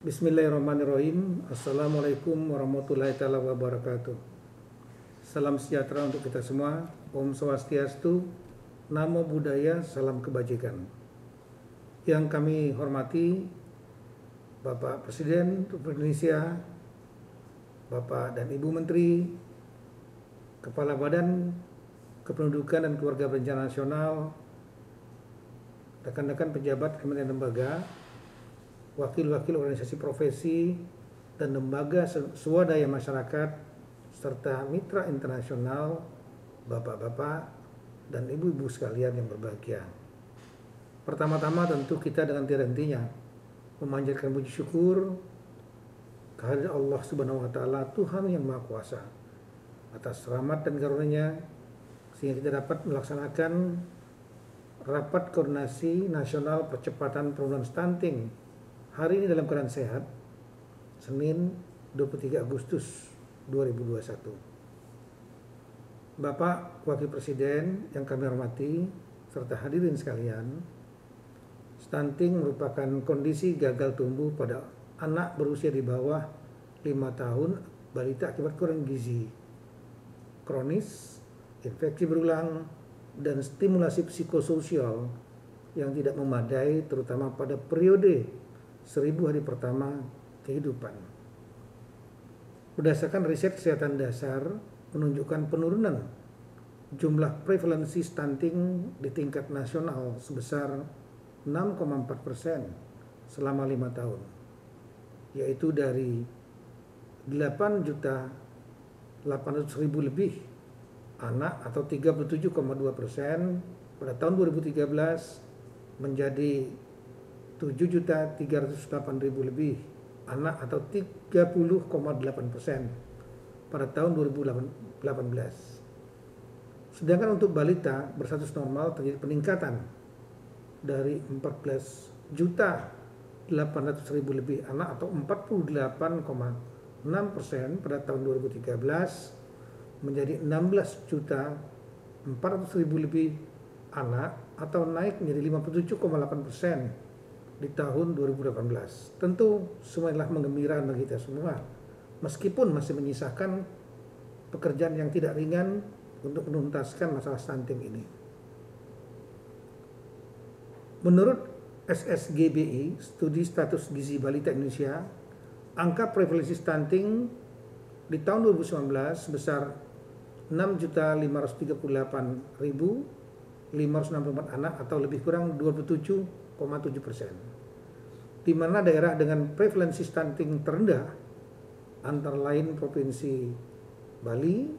Bismillahirrahmanirrahim. Assalamualaikum warahmatullahi taala wabarakatuh. Salam sejahtera untuk kita semua. Om Swastiastu, Namo Buddhaya, salam kebajikan. Yang kami hormati Bapak Presiden Republik Indonesia, Bapak dan Ibu Menteri, Kepala Badan Kependudukan dan Keluarga Berencana Nasional, rekan-rekan pejabat Kementerian Lembaga, wakil-wakil organisasi profesi dan lembaga swadaya masyarakat, serta mitra internasional, bapak-bapak dan ibu-ibu sekalian yang berbahagia. Pertama-tama tentu kita dengan tiada hentinya memanjatkan puji syukur kehadirat Allah Subhanahu wa taala, Tuhan yang Maha Kuasa, atas rahmat dan karunia-Nya sehingga kita dapat melaksanakan rapat koordinasi nasional percepatan penurunan stunting hari ini dalam keadaan sehat, Senin 23 Agustus 2021. Bapak Wakil Presiden yang kami hormati serta hadirin sekalian, stunting merupakan kondisi gagal tumbuh pada anak berusia di bawah 5 tahun balita akibat kurang gizi kronis, infeksi berulang, dan stimulasi psikososial yang tidak memadai terutama pada periode 1000 hari pertama kehidupan. Berdasarkan riset kesehatan dasar menunjukkan penurunan jumlah prevalensi stunting di tingkat nasional sebesar 6,4% selama 5 tahun, yaitu dari 8.800.000 lebih anak atau 37,2% pada tahun 2013 menjadi 7.308.000 lebih anak atau 30,8% pada tahun 2018. Sedangkan untuk balita berstatus normal terjadi peningkatan dari 14.800.000 lebih anak atau 48,6% pada tahun 2013 menjadi 16.400.000 lebih anak atau naik menjadi 57,8% di tahun 2018. Tentu semuanya menggembirakan bagi kita semua, meskipun masih menyisakan pekerjaan yang tidak ringan untuk menuntaskan masalah stunting ini. Menurut SSGBI, Studi Status Gizi Balita Indonesia, angka prevalensi stunting di tahun 2019 sebesar 6.538.564 anak atau lebih kurang 27,7%, di mana daerah dengan prevalensi stunting terendah antara lain Provinsi Bali,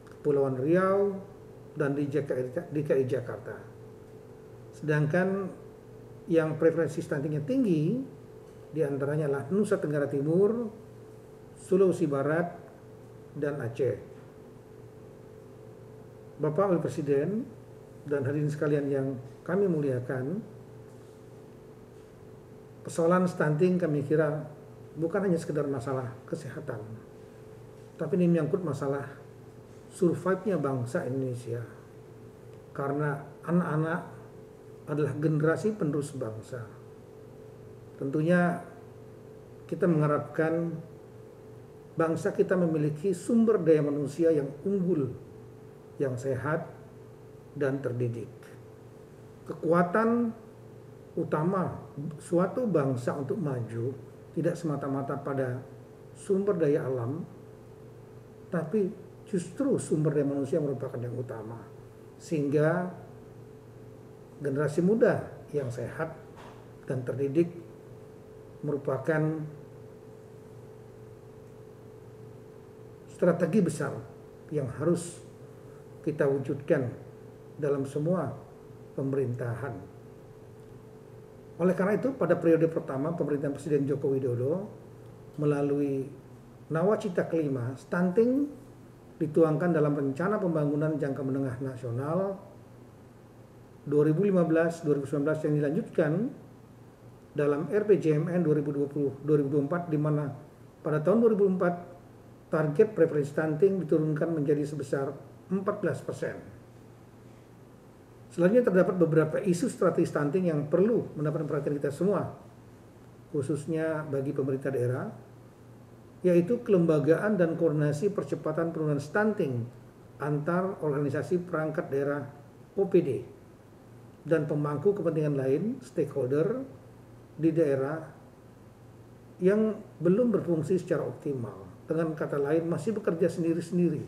Kepulauan Riau, dan DKI Jakarta. Sedangkan yang prevalensi stuntingnya tinggi diantaranya adalah Nusa Tenggara Timur, Sulawesi Barat, dan Aceh. Bapak Wakil Presiden dan hadirin sekalian yang kami muliakan, persoalan stunting kami kira bukan hanya sekedar masalah kesehatan, tapi ini menyangkut masalah survive-nya bangsa Indonesia. Karena anak-anak adalah generasi penerus bangsa. Tentunya kita mengharapkan bangsa kita memiliki sumber daya manusia yang unggul, yang sehat, dan terdidik. Kekuatan utama suatu bangsa untuk maju tidak semata-mata pada sumber daya alam, tapi justru sumber daya manusia merupakan yang utama. Sehingga generasi muda yang sehat dan terdidik merupakan strategi besar yang harus kita wujudkan dalam semua pemerintahan. Oleh karena itu, pada periode pertama pemerintahan Presiden Joko Widodo melalui Nawacita kelima, stunting dituangkan dalam Rencana Pembangunan Jangka Menengah Nasional 2015-2019 yang dilanjutkan dalam RPJMN 2020-2024, di mana pada tahun 2004 target prevalensi stunting diturunkan menjadi sebesar 14%. Selanjutnya terdapat beberapa isu strategi stunting yang perlu mendapat perhatian kita semua, khususnya bagi pemerintah daerah, yaitu kelembagaan dan koordinasi percepatan penurunan stunting antar organisasi perangkat daerah OPD dan pemangku kepentingan lain, stakeholder di daerah yang belum berfungsi secara optimal. Dengan kata lain, masih bekerja sendiri-sendiri.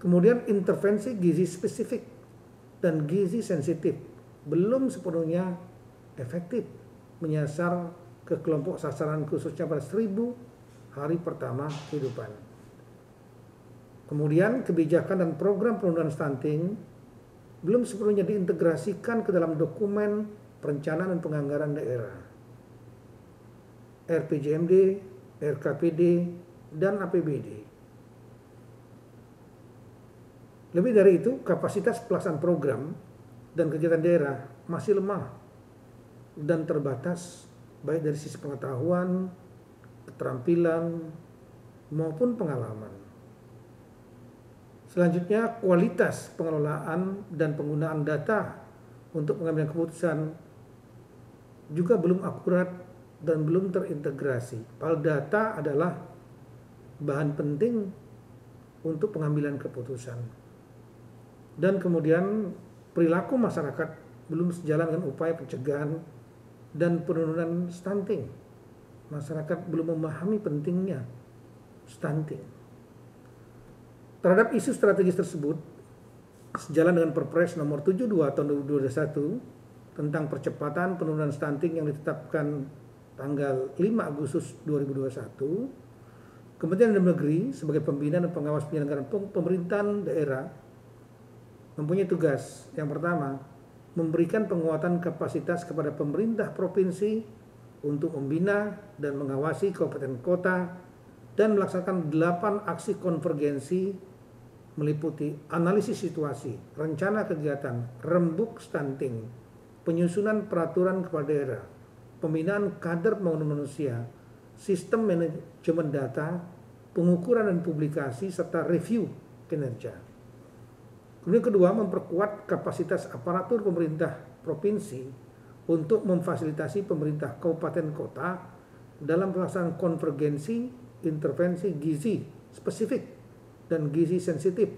Kemudian intervensi gizi spesifik dan gizi sensitif belum sepenuhnya efektif menyasar ke kelompok sasaran khususnya pada 1000 hari pertama kehidupan. Kemudian kebijakan dan program penurunan stunting belum sepenuhnya diintegrasikan ke dalam dokumen perencanaan dan penganggaran daerah, RPJMD, RKPD, dan APBD. Lebih dari itu, kapasitas pelaksanaan program dan kegiatan daerah masih lemah dan terbatas baik dari sisi pengetahuan, keterampilan, maupun pengalaman. Selanjutnya, kualitas pengelolaan dan penggunaan data untuk pengambilan keputusan juga belum akurat dan belum terintegrasi. Padahal data adalah bahan penting untuk pengambilan keputusan. Dan kemudian perilaku masyarakat belum sejalan dengan upaya pencegahan dan penurunan stunting. Masyarakat belum memahami pentingnya stunting. Terhadap isu strategis tersebut, sejalan dengan Perpres nomor 72 tahun 2021 tentang percepatan penurunan stunting yang ditetapkan tanggal 5 Agustus 2021, Kementerian Dalam Negeri sebagai pembina dan pengawas penyelenggaraan pemerintahan daerah mempunyai tugas. Yang pertama, memberikan penguatan kapasitas kepada pemerintah provinsi untuk membina dan mengawasi kabupaten kota dan melaksanakan 8 aksi konvergensi meliputi analisis situasi, rencana kegiatan, rembuk stunting, penyusunan peraturan kepala daerah, pembinaan kader pembangunan manusia, sistem manajemen data, pengukuran dan publikasi, serta review kinerja. Kemudian kedua, memperkuat kapasitas aparatur pemerintah provinsi untuk memfasilitasi pemerintah kabupaten kota dalam pelaksanaan konvergensi intervensi gizi spesifik dan gizi sensitif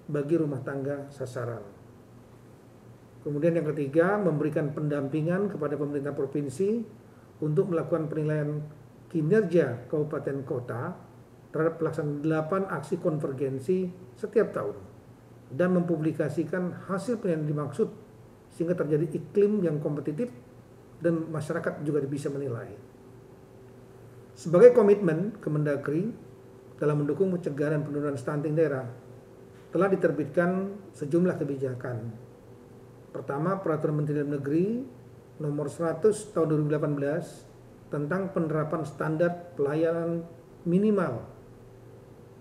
bagi rumah tangga sasaran. Kemudian yang ketiga, memberikan pendampingan kepada pemerintah provinsi untuk melakukan penilaian kinerja kabupaten kota terhadap pelaksanaan 8 aksi konvergensi setiap tahun dan mempublikasikan hasil penilaian dimaksud sehingga terjadi iklim yang kompetitif dan masyarakat juga bisa menilai. Sebagai komitmen Kemendagri dalam mendukung pencegahan dan penurunan stunting daerah, telah diterbitkan sejumlah kebijakan. Pertama, Peraturan Menteri Dalam Negeri nomor 100 tahun 2018 tentang penerapan standar pelayanan minimal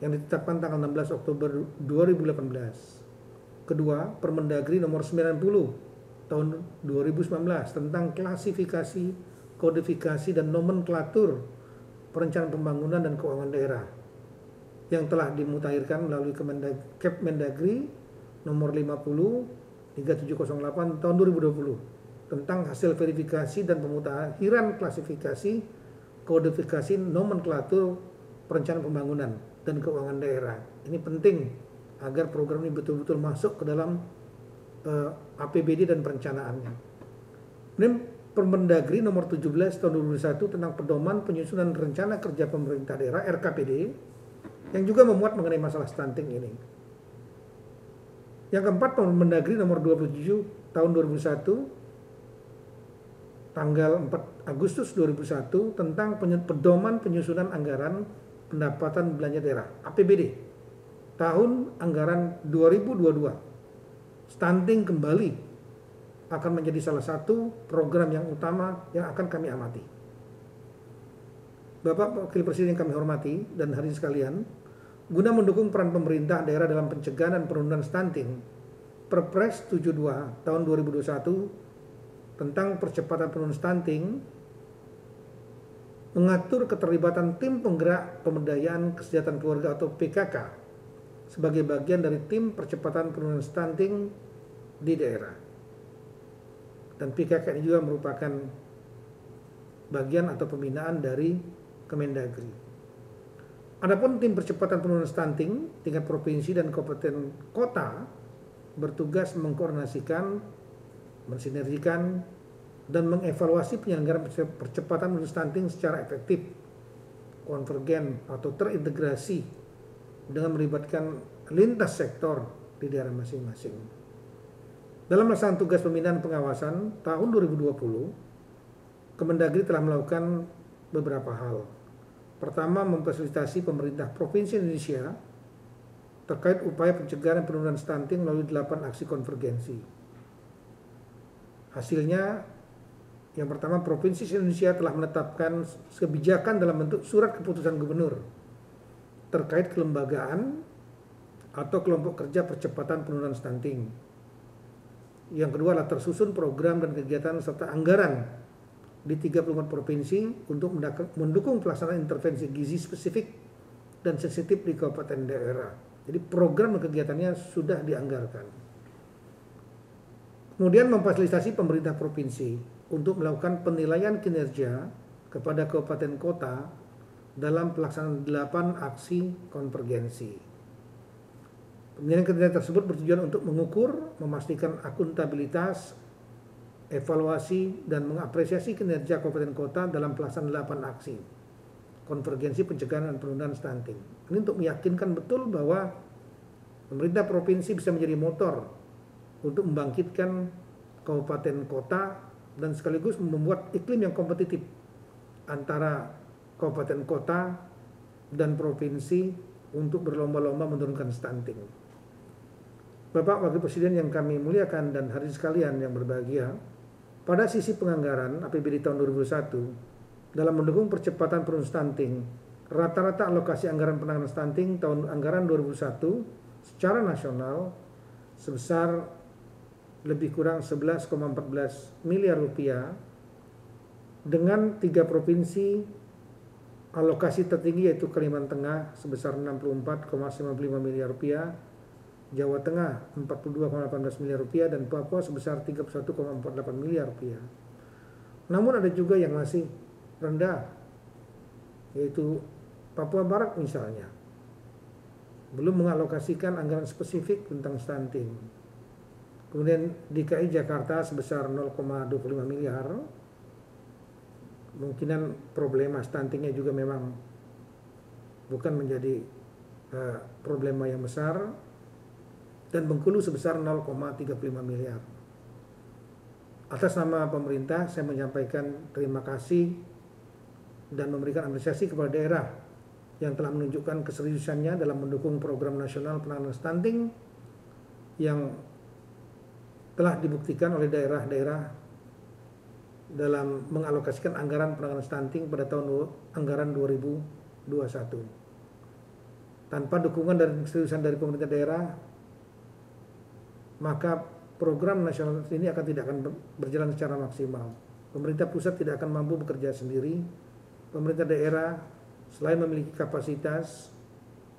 yang ditetapkan tanggal 16 Oktober 2018. Kedua, Permendagri nomor 90 tahun 2019 tentang klasifikasi, kodifikasi, dan nomenklatur perencanaan pembangunan dan keuangan daerah yang telah dimutakhirkan melalui Kemendagri nomor 50 3708 tahun 2020 tentang hasil verifikasi dan pemutakhiran klasifikasi, kodifikasi, nomenklatur perencanaan pembangunan dan keuangan daerah. Ini penting agar program ini betul-betul masuk ke dalam APBD dan perencanaannya. Kemudian Permendagri nomor 17 tahun 2021 tentang pedoman penyusunan rencana kerja pemerintah daerah RKPD yang juga memuat mengenai masalah stunting ini. Yang keempat, Permendagri nomor 27 tahun 2001 tanggal 4 Agustus 2001 tentang pedoman penyusunan anggaran pendapatan belanja daerah APBD tahun anggaran 2022. Stunting kembali akan menjadi salah satu program yang utama yang akan kami amati. Bapak Wakil Presiden yang kami hormati dan hadirin sekalian, guna mendukung peran pemerintah daerah dalam pencegahan dan penurunan stunting, Perpres 72 tahun 2021 tentang percepatan penurunan stunting mengatur keterlibatan tim penggerak pemberdayaan kesejahteraan keluarga atau PKK sebagai bagian dari tim percepatan penurunan stunting di daerah. Dan PKK ini juga merupakan bagian atau pembinaan dari Kemendagri. Adapun tim percepatan penurunan stunting tingkat provinsi dan kabupaten kota bertugas mengkoordinasikan, mensinergikan, dan mengevaluasi penyelenggaraan percepatan penurunan stunting secara efektif, konvergen atau terintegrasi dengan melibatkan lintas sektor di daerah masing-masing. Dalam melaksanakan tugas pembinaan pengawasan tahun 2020, Kemendagri telah melakukan beberapa hal. Pertama, memfasilitasi pemerintah Provinsi Indonesia terkait upaya pencegahan penurunan stunting melalui 8 aksi konvergensi. Hasilnya, yang pertama, Provinsi Indonesia telah menetapkan kebijakan dalam bentuk surat keputusan gubernur terkait kelembagaan atau kelompok kerja percepatan penurunan stunting. Yang kedua adalah tersusun program dan kegiatan serta anggaran di 34 provinsi untuk mendukung pelaksanaan intervensi gizi spesifik dan sensitif di kabupaten daerah. Jadi program dan kegiatannya sudah dianggarkan. Kemudian memfasilitasi pemerintah provinsi untuk melakukan penilaian kinerja kepada kabupaten kota dalam pelaksanaan 8 aksi konvergensi. Penilaian kinerja tersebut bertujuan untuk mengukur, memastikan akuntabilitas, evaluasi, dan mengapresiasi kinerja kabupaten kota dalam pelaksanaan 8 aksi konvergensi pencegahan dan penurunan stunting. Ini untuk meyakinkan betul bahwa pemerintah provinsi bisa menjadi motor untuk membangkitkan kabupaten kota dan sekaligus membuat iklim yang kompetitif antara kabupaten kota dan provinsi untuk berlomba-lomba menurunkan stunting. Bapak Wakil Presiden yang kami muliakan dan hadirin sekalian yang berbahagia, pada sisi penganggaran APBD tahun 2021 dalam mendukung percepatan penurunan stunting, rata-rata alokasi anggaran penanganan stunting tahun anggaran 2021 secara nasional sebesar lebih kurang 11,14 miliar rupiah, dengan 3 provinsi alokasi tertinggi yaitu Kalimantan Tengah sebesar 64,95 miliar rupiah, Jawa Tengah 42,18 miliar rupiah, dan Papua sebesar 31,48 miliar rupiah. Namun ada juga yang masih rendah, yaitu Papua Barat misalnya, belum mengalokasikan anggaran spesifik tentang stunting. Kemudian DKI Jakarta sebesar 0,25 miliar. Kemungkinan problema stuntingnya juga memang bukan menjadi problema yang besar. Dan Bengkulu sebesar 0,35 miliar. Atas nama pemerintah saya menyampaikan terima kasih dan memberikan apresiasi kepada daerah yang telah menunjukkan keseriusannya dalam mendukung program nasional penanganan stunting yang telah dibuktikan oleh daerah-daerah dalam mengalokasikan anggaran penanganan stunting pada tahun anggaran 2021. Tanpa dukungan dan keseriusan dari pemerintah daerah, maka program nasional ini tidak akan berjalan secara maksimal. Pemerintah pusat tidak akan mampu bekerja sendiri. Pemerintah daerah selain memiliki kapasitas,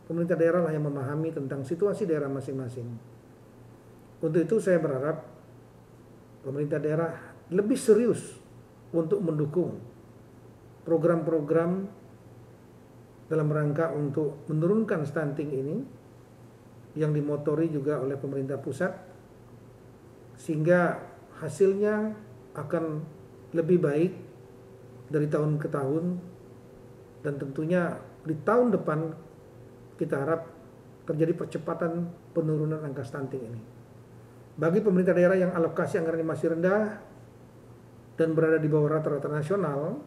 pemerintah daerah lah yang memahami tentang situasi daerah masing-masing. Untuk itu saya berharap pemerintah daerah lebih serius untuk mendukung program-program dalam rangka untuk menurunkan stunting ini yang dimotori juga oleh pemerintah pusat, sehingga hasilnya akan lebih baik dari tahun ke tahun, dan tentunya di tahun depan kita harap terjadi percepatan penurunan angka stunting ini. Bagi pemerintah daerah yang alokasi anggarannya masih rendah dan berada di bawah rata-rata nasional,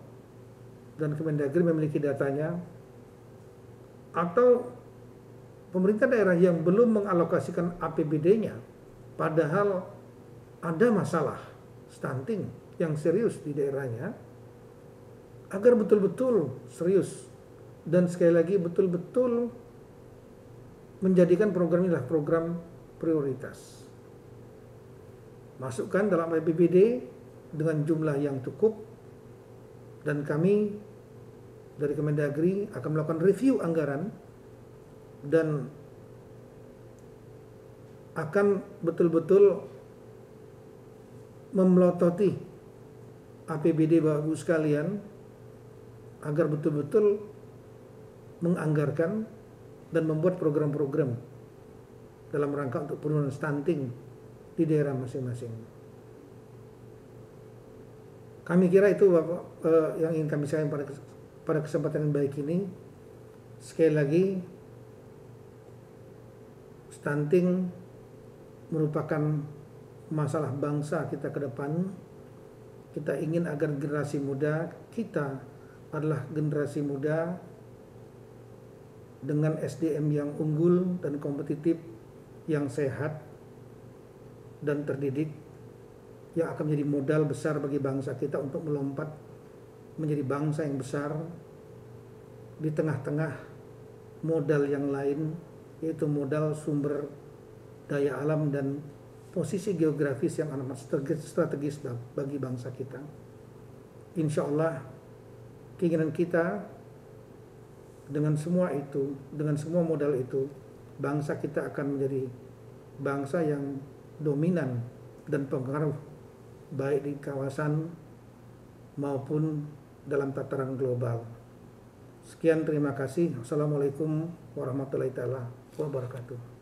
dan Kemendagri memiliki datanya, atau pemerintah daerah yang belum mengalokasikan APBD-nya padahal ada masalah stunting yang serius di daerahnya, agar betul-betul serius dan sekali lagi betul-betul menjadikan program ini adalah program prioritas. Masukkan dalam APBD dengan jumlah yang cukup, dan kami dari Kemendagri akan melakukan review anggaran dan akan betul-betul memelototi APBD Bapak Ibu sekalian agar betul-betul menganggarkan dan membuat program-program dalam rangka untuk penurunan stunting di daerah masing-masing. Kami kira itu Bapak yang ingin kami sampaikan pada kesempatan yang baik ini. Sekali lagi, stunting merupakan masalah bangsa kita ke depan. Kita ingin agar generasi muda kita adalah generasi muda dengan SDM yang unggul dan kompetitif, yang sehat dan terdidik, yang akan menjadi modal besar bagi bangsa kita untuk melompat menjadi bangsa yang besar di tengah-tengah modal yang lain, yaitu modal sumber daya alam dan posisi geografis yang amat strategis bagi bangsa kita. Insya Allah keinginan kita dengan semua itu, dengan semua modal itu, bangsa kita akan menjadi bangsa yang dominan dan pengaruh baik di kawasan maupun dalam tataran global. Sekian, terima kasih. Assalamualaikum warahmatullahi wabarakatuh.